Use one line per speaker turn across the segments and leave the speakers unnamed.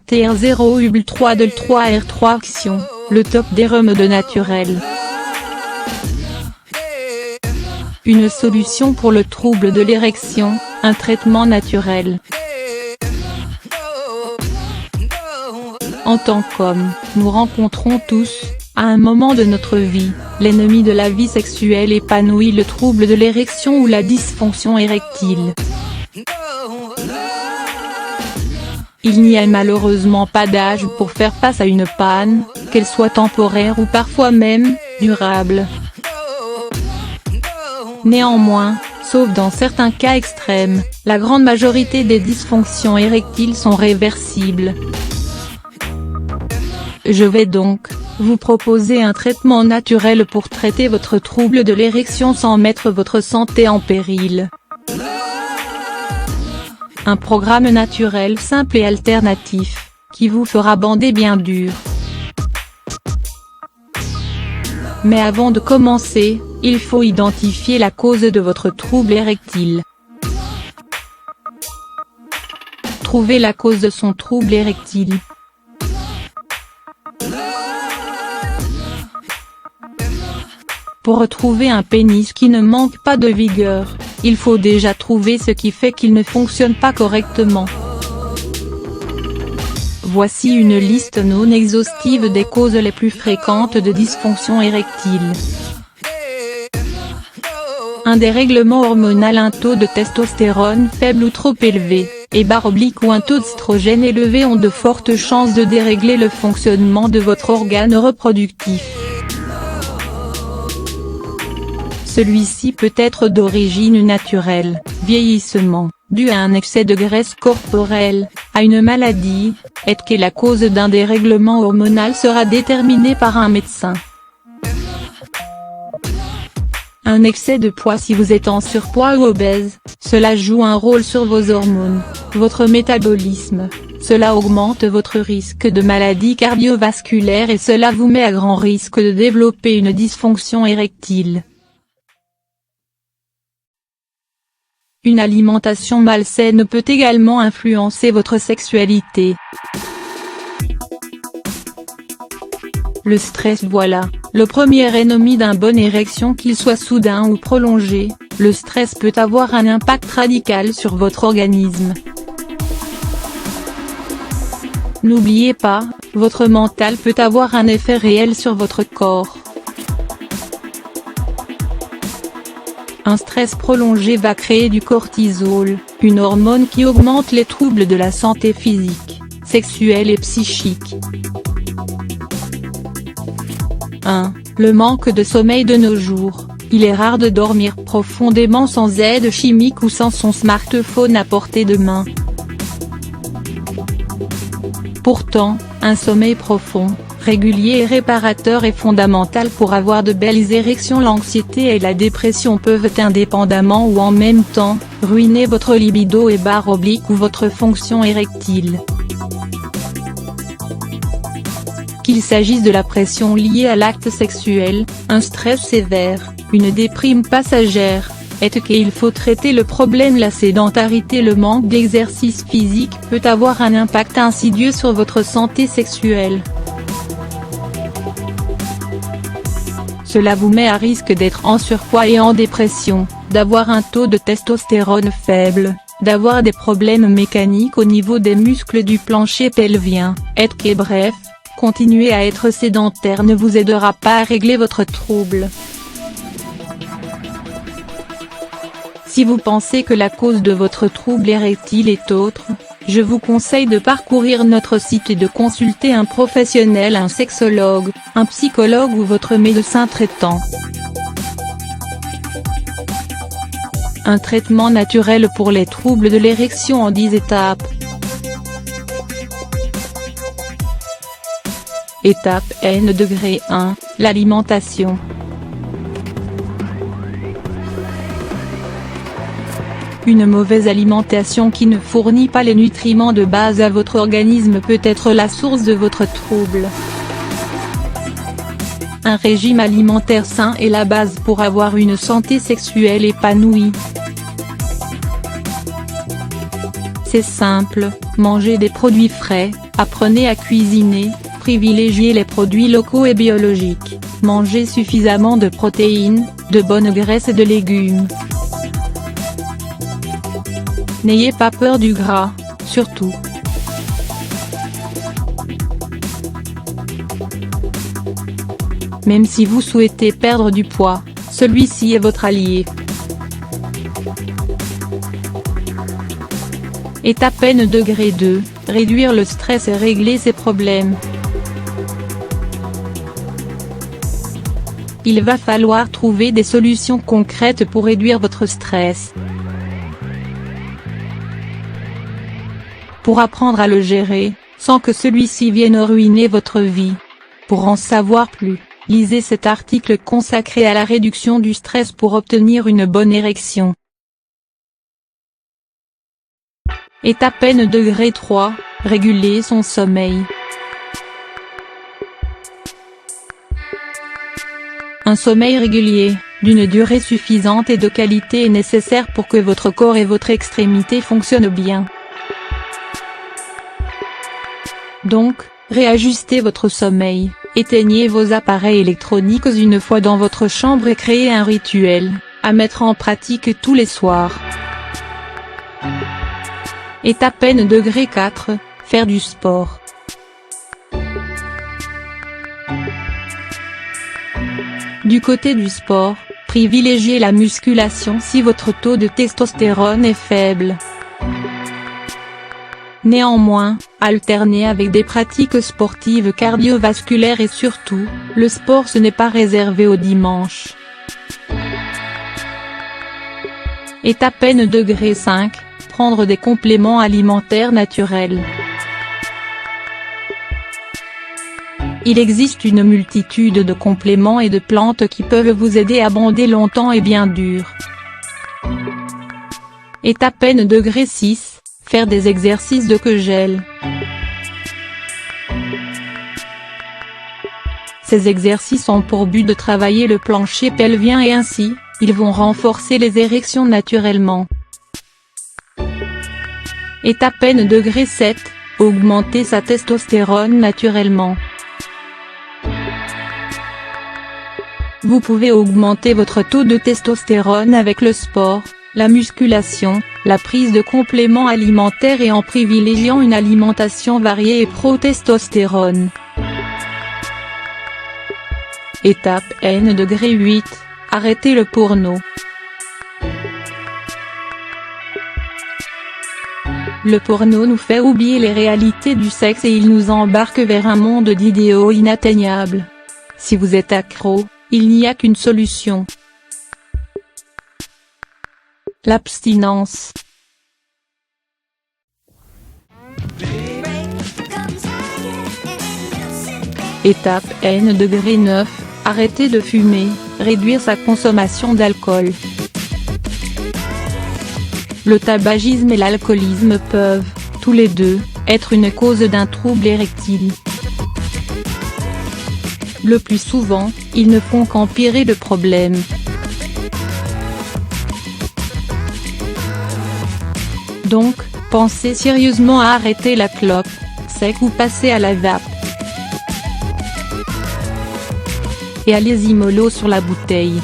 TR0 Hubble 3 DEL 3 R3 Action, le top des remèdes naturels. Une solution pour le trouble de l'érection, un traitement naturel. En tant qu'hommes, nous rencontrons tous, à un moment de notre vie, l'ennemi de la vie sexuelle épanouie, le trouble de l'érection ou la dysfonction érectile. Il n'y a malheureusement pas d'âge pour faire face à une panne, qu'elle soit temporaire ou parfois même, durable. Néanmoins, sauf dans certains cas extrêmes, la grande majorité des dysfonctions érectiles sont réversibles. Je vais donc vous proposer un traitement naturel pour traiter votre trouble de l'érection sans mettre votre santé en péril. Un programme naturel simple et alternatif, qui vous fera bander bien dur. Mais avant de commencer, il faut identifier la cause de votre trouble érectile. Trouver la cause de son trouble érectile. Pour retrouver un pénis qui ne manque pas de vigueur, il faut déjà trouver ce qui fait qu'il ne fonctionne pas correctement. Voici une liste non exhaustive des causes les plus fréquentes de dysfonction érectile. Un dérèglement hormonal, un taux de testostérone faible ou trop élevé, et / ou un taux d'œstrogène élevé ont de fortes chances de dérégler le fonctionnement de votre organe reproductif. Celui-ci peut être d'origine naturelle, vieillissement, dû à un excès de graisse corporelle, à une maladie, et que la cause d'un dérèglement hormonal sera déterminée par un médecin. Un excès de poids, si vous êtes en surpoids ou obèse, cela joue un rôle sur vos hormones, votre métabolisme, cela augmente votre risque de maladie cardiovasculaire et cela vous met à grand risque de développer une dysfonction érectile. Une alimentation malsaine peut également influencer votre sexualité. Le stress, voilà, le premier ennemi d'une bonne érection, qu'il soit soudain ou prolongé, le stress peut avoir un impact radical sur votre organisme. N'oubliez pas, votre mental peut avoir un effet réel sur votre corps. Un stress prolongé va créer du cortisol, une hormone qui augmente les troubles de la santé physique, sexuelle et psychique. 1. Le manque de sommeil de nos jours. Il est rare de dormir profondément sans aide chimique ou sans son smartphone à portée de main. Pourtant, un sommeil profond, régulier et réparateur est fondamental pour avoir de belles érections. L'anxiété et la dépression peuvent indépendamment ou en même temps, ruiner votre libido et / ou votre fonction érectile. Qu'il s'agisse de la pression liée à l'acte sexuel, un stress sévère, une déprime passagère, et qu'il faut traiter le problème. La sédentarité, le manque d'exercice physique peut avoir un impact insidieux sur votre santé sexuelle. Cela vous met à risque d'être en surpoids et en dépression, d'avoir un taux de testostérone faible, d'avoir des problèmes mécaniques au niveau des muscles du plancher pelvien, et bref, continuer à être sédentaire ne vous aidera pas à régler votre trouble. Si vous pensez que la cause de votre trouble érectile est autre, je vous conseille de parcourir notre site et de consulter un professionnel, un sexologue, un psychologue ou votre médecin traitant. Un traitement naturel pour les troubles de l'érection en 10 étapes. Étape N degré 1, l'alimentation. Une mauvaise alimentation qui ne fournit pas les nutriments de base à votre organisme peut être la source de votre trouble. Un régime alimentaire sain est la base pour avoir une santé sexuelle épanouie. C'est simple, mangez des produits frais, Apprenez à cuisiner, privilégiez les produits locaux et biologiques, mangez suffisamment de protéines, de bonnes graisses et de légumes. N'ayez pas peur du gras, surtout. Même si vous souhaitez perdre du poids, celui-ci est votre allié. Étape N degré 2, réduire le stress et régler ses problèmes. Il va falloir trouver des solutions concrètes pour réduire votre stress. Pour apprendre à le gérer, sans que celui-ci vienne ruiner votre vie. Pour en savoir plus, lisez cet article consacré à la réduction du stress pour obtenir une bonne érection. Étape N degré 3, réguler son sommeil. Un sommeil régulier, d'une durée suffisante et de qualité est nécessaire pour que votre corps et votre extrémité fonctionnent bien. Donc, réajustez votre sommeil, éteignez vos appareils électroniques une fois dans votre chambre et créez un rituel, à mettre en pratique tous les soirs. Étape N degré 4, faire du sport. Du côté du sport, privilégiez la musculation si votre taux de testostérone est faible. Néanmoins, alternez avec des pratiques sportives cardiovasculaires et surtout, le sport ce n'est pas réservé au dimanche. Étape N degré 5, prendre des compléments alimentaires naturels. Il existe une multitude de compléments et de plantes qui peuvent vous aider à bander longtemps et bien dur. Étape N degré 6, faire des exercices de Kegel. Ces exercices ont pour but de travailler le plancher pelvien et ainsi, ils vont renforcer les érections naturellement. Étape N degré 7, augmenter sa testostérone naturellement. Vous pouvez augmenter votre taux de testostérone avec le sport, la musculation, la prise de compléments alimentaires et en privilégiant une alimentation variée et pro-testostérone. Étape N degré 8, arrêtez le porno. Le porno nous fait oublier les réalités du sexe et il nous embarque vers un monde d'idéaux inatteignables. Si vous êtes accro, il n'y a qu'une solution. L'abstinence. Étape N degré 9, arrêter de fumer, réduire sa consommation d'alcool. Le tabagisme et l'alcoolisme peuvent, tous les deux, être une cause d'un trouble érectile. Le plus souvent, ils ne font qu'empirer le problème. Donc, pensez sérieusement à arrêter la clope, sec ou passer à la vape. Et allez-y mollo sur la bouteille.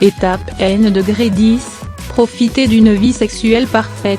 Étape N degré 10, profitez d'une vie sexuelle parfaite.